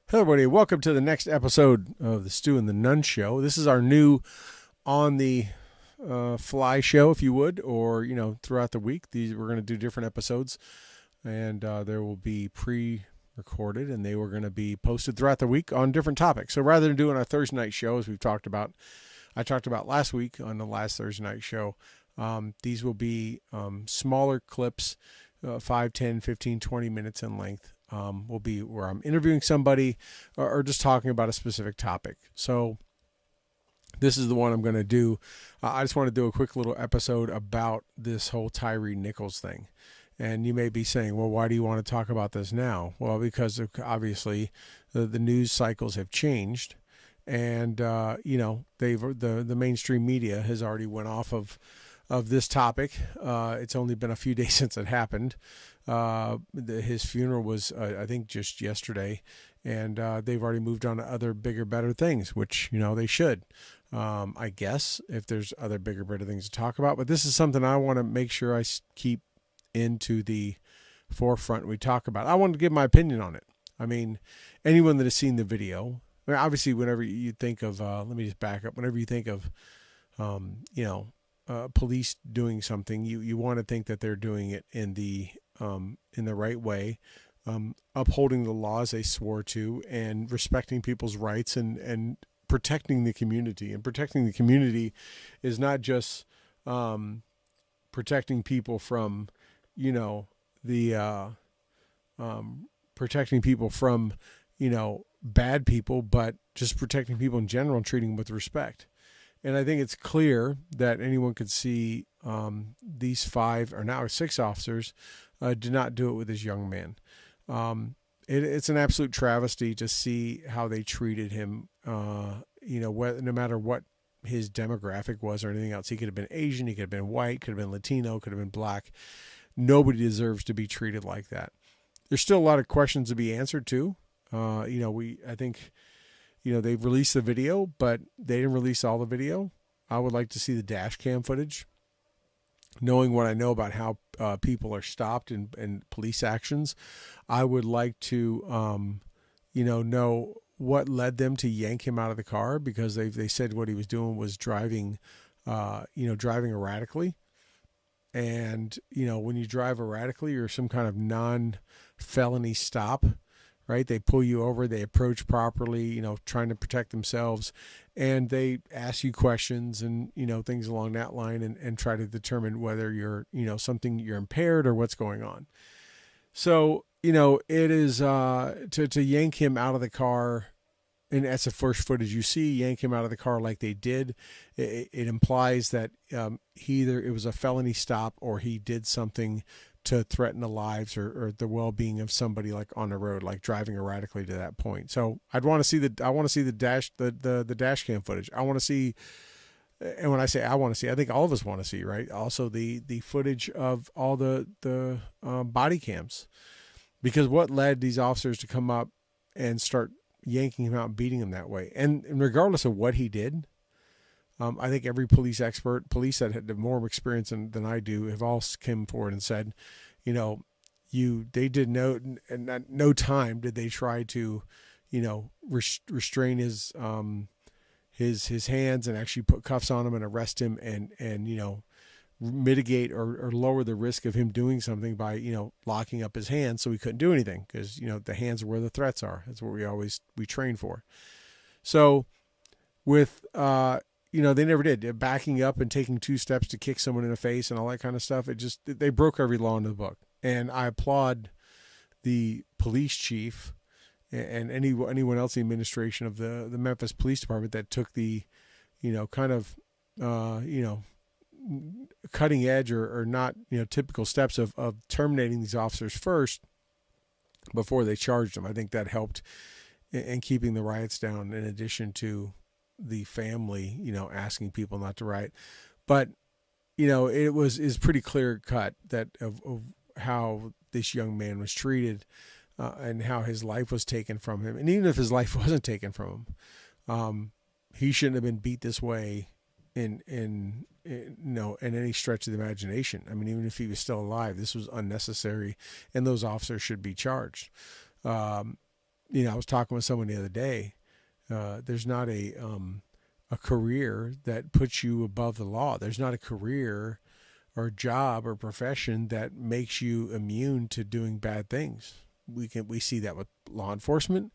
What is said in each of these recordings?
Hello, everybody. Welcome to the next episode of the Stu and the Nunn Show. This is our new on the fly show, if you would, or throughout the week. We're going to do different episodes, and there will be pre-recorded, and they were going to be posted throughout the week on different topics. So rather than doing our Thursday night show, as I talked about last week on the last Thursday night show, these will be smaller clips, 5, 10, 15, 20 minutes in length. Will be where I'm interviewing somebody or just talking about a specific topic. So this is the one I'm going to do. I just want to do a quick little episode about this whole Tyre Nichols thing. And you may be saying, well, why do you want to talk about this now? Well, because obviously the news cycles have changed. And, the mainstream media has already went off of this topic. It's only been a few days since it happened. His funeral was, I think, just yesterday, and they've already moved on to other bigger, better things, which they should. I guess if there's other bigger, better things to talk about, but this is something I want to make sure I keep into the forefront. We talk about. I want to give my opinion on it. I mean, anyone that has seen the video. I mean, obviously, whenever you think of, let me just back up. Whenever you think of, police doing something, you want to think that they're doing it in the right way, upholding the laws they swore to, and respecting people's rights, and protecting the community. And protecting the community is not just protecting people from, the protecting people from, bad people, but just protecting people in general and treating them with respect. And I think it's clear that anyone could see these 5 or now 6 officers did not do it with this young man. It's an absolute travesty to see how they treated him. No matter what his demographic was or anything else, he could have been Asian, he could have been white, could have been Latino, could have been black. Nobody deserves to be treated like that. There's still a lot of questions to be answered too. I think they've released the video, but they didn't release all the video. I would like to see the dash cam footage. Knowing what I know about how people are stopped in police actions, I would like to, know what led them to yank him out of the car, because they said what he was doing was driving erratically. And, when you drive erratically, you're some kind of non-felony stop. Right? They pull you over, they approach properly, trying to protect themselves, and they ask you questions and, things along that line, and try to determine whether you're impaired or what's going on. So, it is to yank him out of the car, and that's the first footage you see, yank him out of the car like they did. It implies that either it was a felony stop or he did something to threaten the lives or the well-being of somebody, like on the road, like driving erratically to that point. So I want to see the dash cam footage. I want to see, and when I say I want to see, I think all of us want to see, right? Also the footage of all the body cams, because what led these officers to come up and start yanking him out and beating him that way? And regardless of what he did, I think every police expert, police that had more experience than I do, have all come forward and said, they did no time did they try to, restrain his hands and actually put cuffs on him and arrest him and mitigate or lower the risk of him doing something by, locking up his hands so he couldn't do anything, because, the hands are where the threats are. That's what we train for. So with, they never did. They're backing up and taking 2 steps to kick someone in the face and all that kind of stuff. They broke every law in the book. And I applaud the police chief and anyone else in the administration of the Memphis Police Department that took the, cutting edge or not, typical steps of terminating these officers first before they charged them. I think that helped in keeping the riots down, in addition to the family, asking people not to riot. But, it is pretty clear cut that of how this young man was treated, and how his life was taken from him. And even if his life wasn't taken from him, he shouldn't have been beat this way in any stretch of the imagination. I mean, even if he was still alive, this was unnecessary, and those officers should be charged. I was talking with someone the other day. There's not a career that puts you above the law. There's not a career or job or profession that makes you immune to doing bad things. We see that with law enforcement.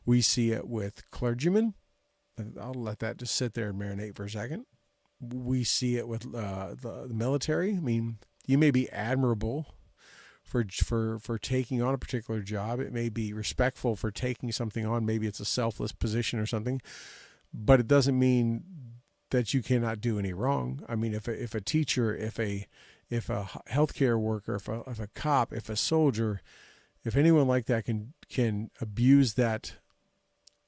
We see it with clergymen. I'll let that just sit there and marinate for a second. We see it with the military. I mean, you may be admirable for taking on a particular job. It may be respectful for taking something on. Maybe it's a selfless position or something, but it doesn't mean that you cannot do any wrong. I mean, if a teacher, if a healthcare worker, if a cop, if a soldier, if anyone like that can abuse that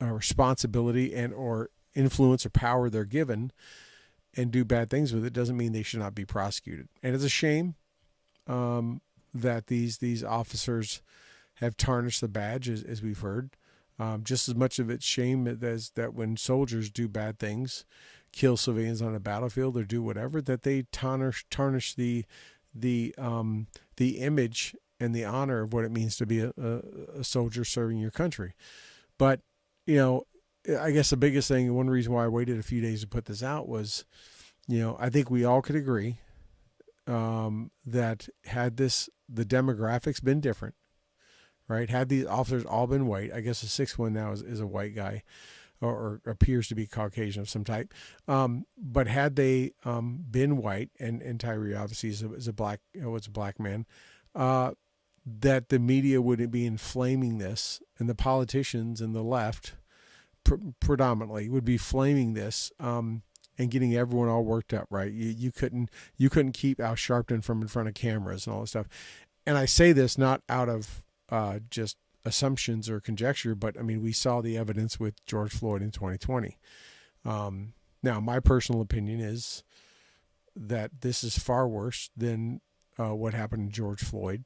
responsibility and or influence or power they're given and do bad things with it, doesn't mean they should not be prosecuted. And it's a shame that these officers have tarnished the badge, as we've heard. Just as much of it's shame as that when soldiers do bad things, kill civilians on a battlefield or do whatever, that they tarnish the image and the honor of what it means to be a soldier serving your country. But, I guess the biggest thing, one reason why I waited a few days to put this out was, I think we all could agree that had the demographics been different, right? Had these officers all been white, I guess the sixth one now is a white guy or appears to be Caucasian of some type. But had they been white, and Tyre obviously is a black man, that the media wouldn't be inflaming this, and the politicians and the left predominantly would be flaming this and getting everyone all worked up, right? You couldn't keep Al Sharpton from in front of cameras and all this stuff. And I say this not out of just assumptions or conjecture, but I mean, we saw the evidence with George Floyd in 2020. Now, my personal opinion is that this is far worse than what happened to George Floyd.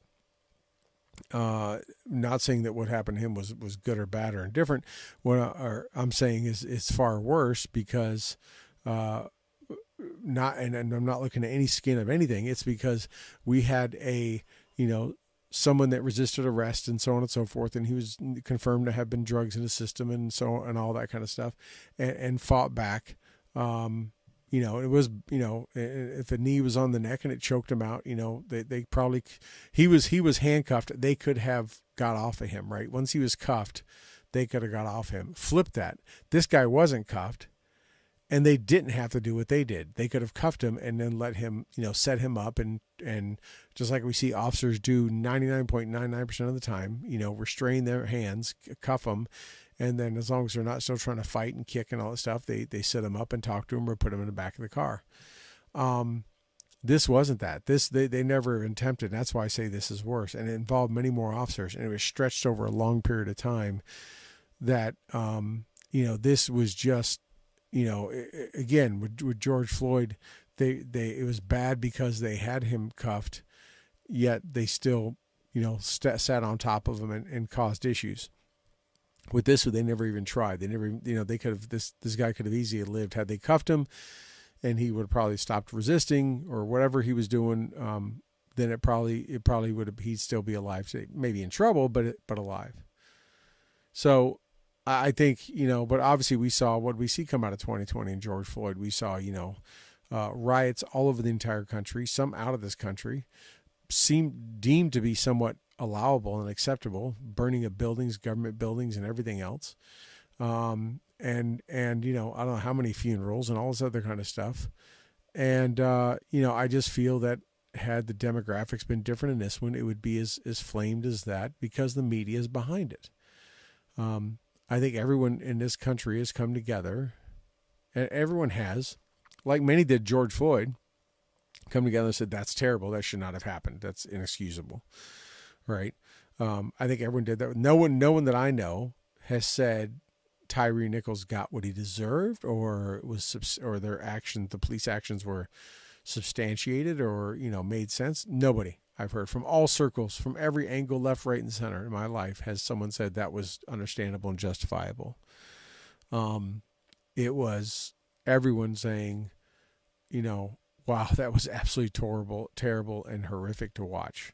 Not saying that what happened to him was good or bad or indifferent. What I'm saying is it's far worse because and I'm not looking at any skin of anything. It's because we had someone that resisted arrest and so on and so forth, and he was confirmed to have been drugs in his system and so on and all that kind of stuff, and fought back. It was, if a knee was on the neck and it choked him out, they probably, he was handcuffed. They could have got off of him, right? Once he was cuffed, they could have got off him. Flip that. This guy wasn't cuffed, and they didn't have to do what they did. They could have cuffed him and then let him, set him up and just like we see officers do 99.99% of the time, restrain their hands, cuff them. And then as long as they're not still trying to fight and kick and all that stuff, they set them up and talk to them or put them in the back of the car. This wasn't that. They never attempted. That's why I say this is worse. And it involved many more officers, and it was stretched over a long period of time. That this was just, again with George Floyd, it was bad because they had him cuffed, yet they still sat on top of him and caused issues. With this, they never even tried. They never, they could have, this guy could have easily lived had they cuffed him, and he would have probably stopped resisting or whatever he was doing. Then it probably would have, he'd still be alive today, maybe in trouble, but alive. So I think, but obviously we saw what we see come out of 2020 and George Floyd. We saw, riots all over the entire country, some out of this country, seemed deemed to be somewhat allowable and acceptable, burning of buildings, government buildings, and everything else. And I don't know how many funerals and all this other kind of stuff. And, I just feel that had the demographics been different in this one, it would be as flamed as that because the media is behind it. I think everyone in this country has come together, and everyone has, like many did George Floyd, come together and said, that's terrible. That should not have happened. That's inexcusable. Right. I think everyone did that. No one that I know has said Tyre Nichols got what he deserved, or their actions, the police actions were substantiated or, made sense. Nobody I've heard from all circles, from every angle, left, right, and center in my life, has someone said that was understandable and justifiable. It was everyone saying, wow, that was absolutely terrible and horrific to watch.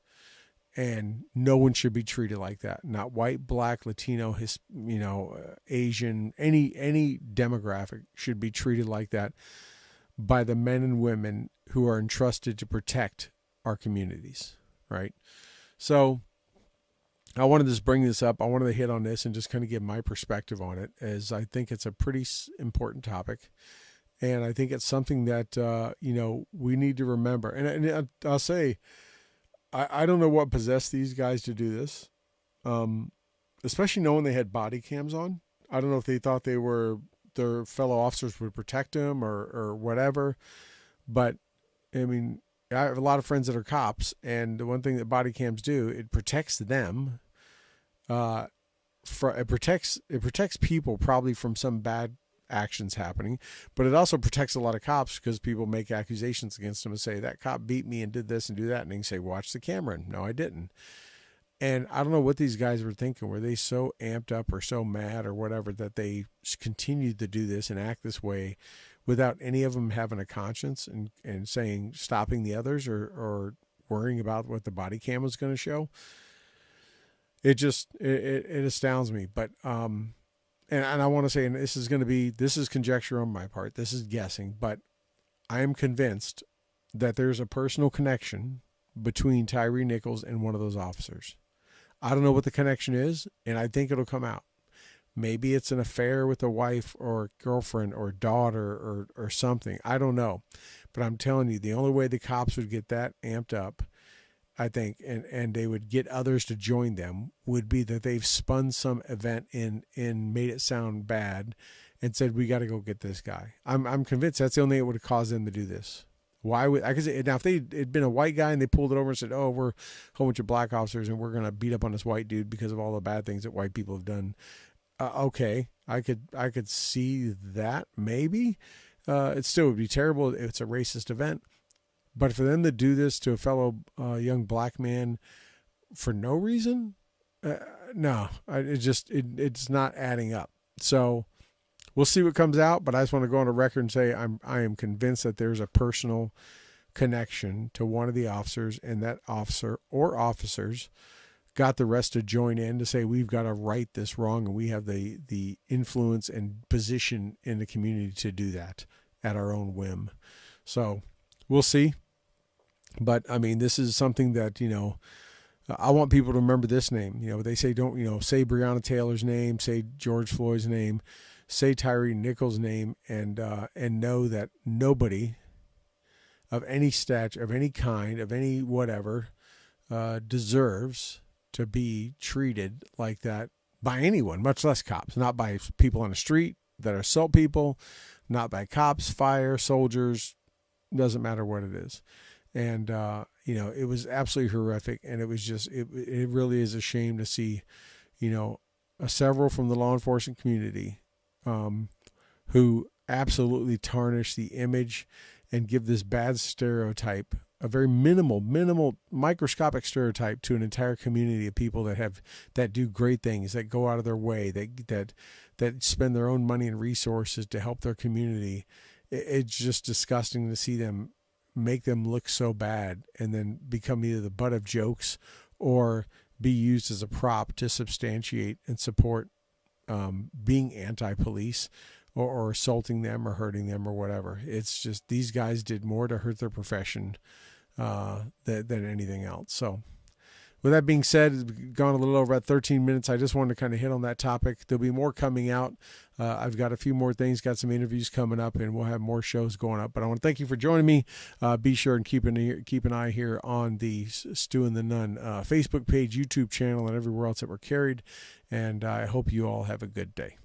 And no one should be treated like that. Not white, black, Latino, Asian, any demographic should be treated like that by the men and women who are entrusted to protect our communities, right? So I wanted to just bring this up. I wanted to hit on this and just kind of give my perspective on it, as I think it's a pretty important topic. And I think it's something that, we need to remember. And I'll say, I don't know what possessed these guys to do this, especially knowing they had body cams on. I don't know if they thought their fellow officers would protect them or whatever. But, I mean, I have a lot of friends that are cops, and the one thing that body cams do, it protects them. It protects people probably from some bad actions happening, but it also protects a lot of cops, because people make accusations against them and say, that cop beat me and did this and do that, and they can say, watch the camera. And no, I didn't. And I don't know what these guys were thinking. Were they so amped up or so mad or whatever that they continued to do this and act this way without any of them having a conscience and saying, stopping the others or worrying about what the body cam was going to show? It just, it astounds me. But, and I want to say, and this is conjecture on my part, this is guessing, but I am convinced that there's a personal connection between Tyre Nichols and one of those officers. I don't know what the connection is, and I think it'll come out. Maybe it's an affair with a wife or girlfriend or daughter or something. I don't know. But I'm telling you, the only way the cops would get that amped up, I think, and they would get others to join them, would be that they've spun some event and made it sound bad and said, we got to go get this guy. I'm convinced that's the only thing that would have caused them to do this. Why would I? Because now, if they had been a white guy and they pulled it over and said, oh, we're a whole bunch of black officers and we're going to beat up on this white dude because of all the bad things that white people have done. Okay, I could see that maybe. It still would be terrible if it's a racist event. But for them to do this to a fellow young black man for no reason, no, it's not adding up. So we'll see what comes out. But I just want to go on a record and say I am convinced that there's a personal connection to one of the officers, and that officer or officers got the rest to join in to say, we've got to right this wrong, and we have the influence and position in the community to do that at our own whim. So we'll see. But I mean, this is something that, I want people to remember this name. They say, don't, say Breonna Taylor's name, say George Floyd's name, say Tyre Nichols' name, and know that nobody of any stature, of any kind, of any whatever, deserves to be treated like that by anyone, much less cops. Not by people on the street that assault people, not by cops, fire, soldiers, doesn't matter what it is. And, it was absolutely horrific. And it was just, it really is a shame to see, several from the law enforcement community who absolutely tarnish the image and give this bad stereotype, a very minimal, microscopic stereotype to an entire community of people that do great things, that go out of their way, that spend their own money and resources to help their community. It's just disgusting to see them make them look so bad and then become either the butt of jokes or be used as a prop to substantiate and support being anti-police or assaulting them or hurting them or whatever. It's just, these guys did more to hurt their profession than anything else. So with that being said, it's gone a little over at 13 minutes. I just wanted to kind of hit on that topic. There'll be more coming out. I've got a few more things, got some interviews coming up, and we'll have more shows going up. But I want to thank you for joining me. Be sure and keep an eye here on the Stu and the Nunn Facebook page, YouTube channel, and everywhere else that we're carried. And I hope you all have a good day.